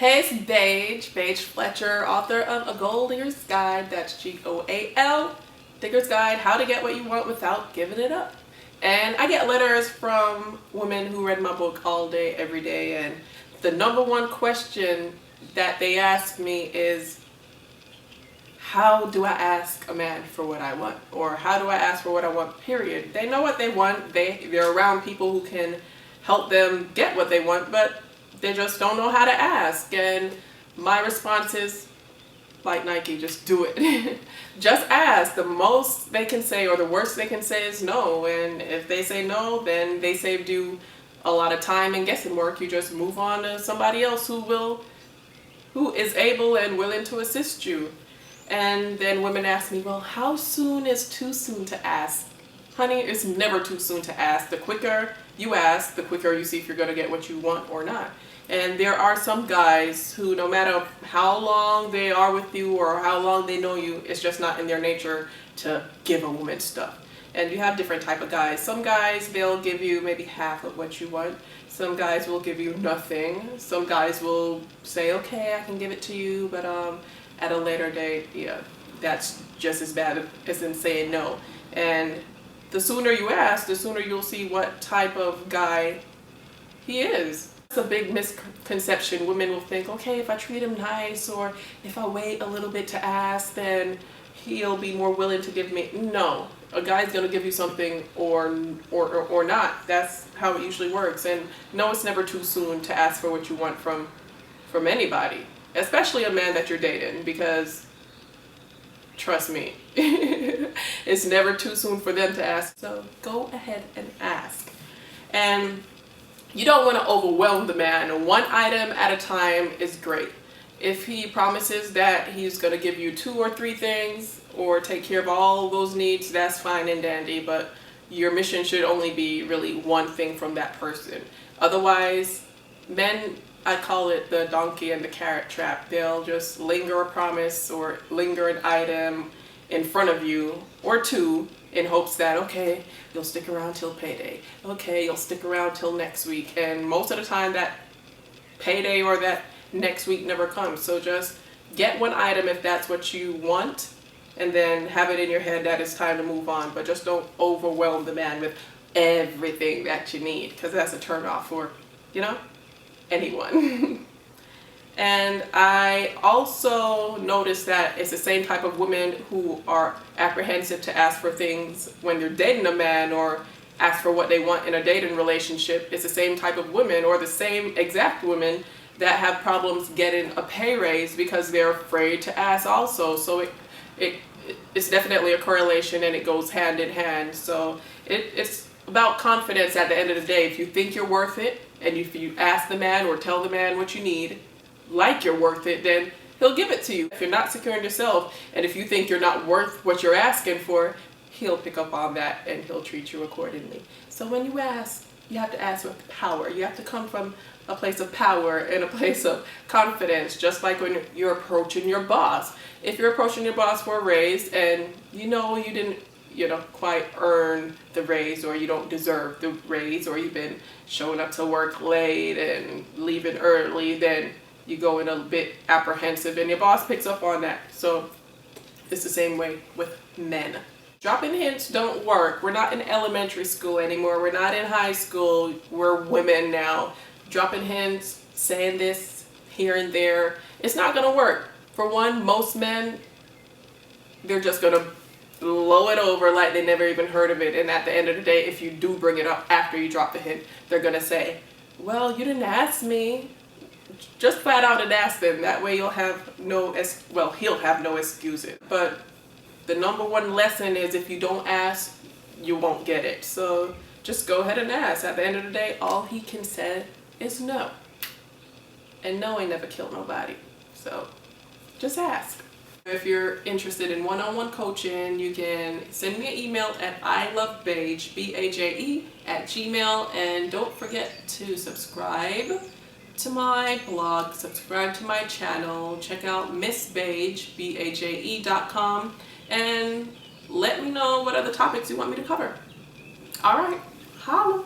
Hey, it's Baje Fletcher, author of A Gold Digger's Guide, that's G-O-A-L, Digger's Guide, How to Get What You Want Without Giving It Up. And I get letters from women who read my book all day, every day, and the number one question that they ask me is, how do I ask a man for what I want? Or how do I ask for what I want, period? They know what they want, they're around people who can help them get what they want, but they just don't know how to ask. And my response is, like Nike, just do it. Just ask. The most they can say, or the worst they can say, is no. And if they say no, then they saved you a lot of time and guessing work. You just move on to somebody else who is able and willing to assist you. And then women ask me, well, how soon is too soon to ask? Honey, it's never too soon to ask. The quicker you ask, the quicker you see if you're going to get what you want or not. And there are some guys who, no matter how long they are with you or how long they know you, it's just not in their nature to give a woman stuff. And you have different type of guys. Some guys, they'll give you maybe half of what you want. Some guys will give you nothing. Some guys will say, okay, I can give it to you, but at a later date, yeah, that's just as bad as them saying no. And the sooner you ask, the sooner you'll see what type of guy he is. It's a big misconception. Women will think, okay, if I treat him nice or if I wait a little bit to ask, then he'll be more willing to give me. No, a guy's gonna give you something or not. That's how it usually works. And no, it's never too soon to ask for what you want from anybody, especially a man that you're dating, because trust me, it's never too soon for them to ask. So go ahead and ask. And you don't want to overwhelm the man. One item at a time is great. If he promises that he's going to give you 2 or 3 things or take care of all those needs, that's fine and dandy, but your mission should only be really one thing from that person. Otherwise, men, I call it the donkey and the carrot trap. They'll just linger a promise or linger an item in front of you or 2 in hopes that, okay, you'll stick around till payday. Okay, you'll stick around till next week. And most of the time that payday or that next week never comes. So just get one item if that's what you want, and then have it in your head that it's time to move on. But just don't overwhelm the man with everything that you need, because that's a turn off for, anyone. And I also noticed that it's the same type of women who are apprehensive to ask for things when they're dating a man or ask for what they want in a dating relationship. It's the same type of women, or the same exact women, that have problems getting a pay raise because they're afraid to ask also. So it's definitely a correlation, and it goes hand in hand. So it's about confidence at the end of the day. If you think you're worth it, and if you ask the man or tell the man what you need, like you're worth it, then he'll give it to you. If you're not secure in yourself, and if you think you're not worth what you're asking for, he'll pick up on that and he'll treat you accordingly. So when you ask, you have to ask with power. You have to come from a place of power and a place of confidence, just like when you're approaching your boss. If you're approaching your boss for a raise and you didn't quite earn the raise, or you don't deserve the raise, or you've been showing up to work late and leaving early, then you go in a bit apprehensive, and your boss picks up on that. So it's the same way with men. Dropping hints don't work. We're not in elementary school anymore. We're not in high school. We're women now. Dropping hints, saying this here and there, it's not going to work. For one, most men, they're just going to blow it over like they never even heard of it. And at the end of the day, if you do bring it up after you drop the hint, they're going to say, well, you didn't ask me. Just flat out and ask them. That way he'll have no excuses. But the number one lesson is, if you don't ask, you won't get it. So just go ahead and ask. At the end of the day, all he can say is no. And no ain't never killed nobody. So just ask. If you're interested in one-on-one coaching, you can send me an email at ilovebaje, B-A-J-E, @gmail. And don't forget to subscribe to my blog, subscribe to my channel, check out MissBaje, BAJE.com, and let me know what other topics you want me to cover. All right, holla.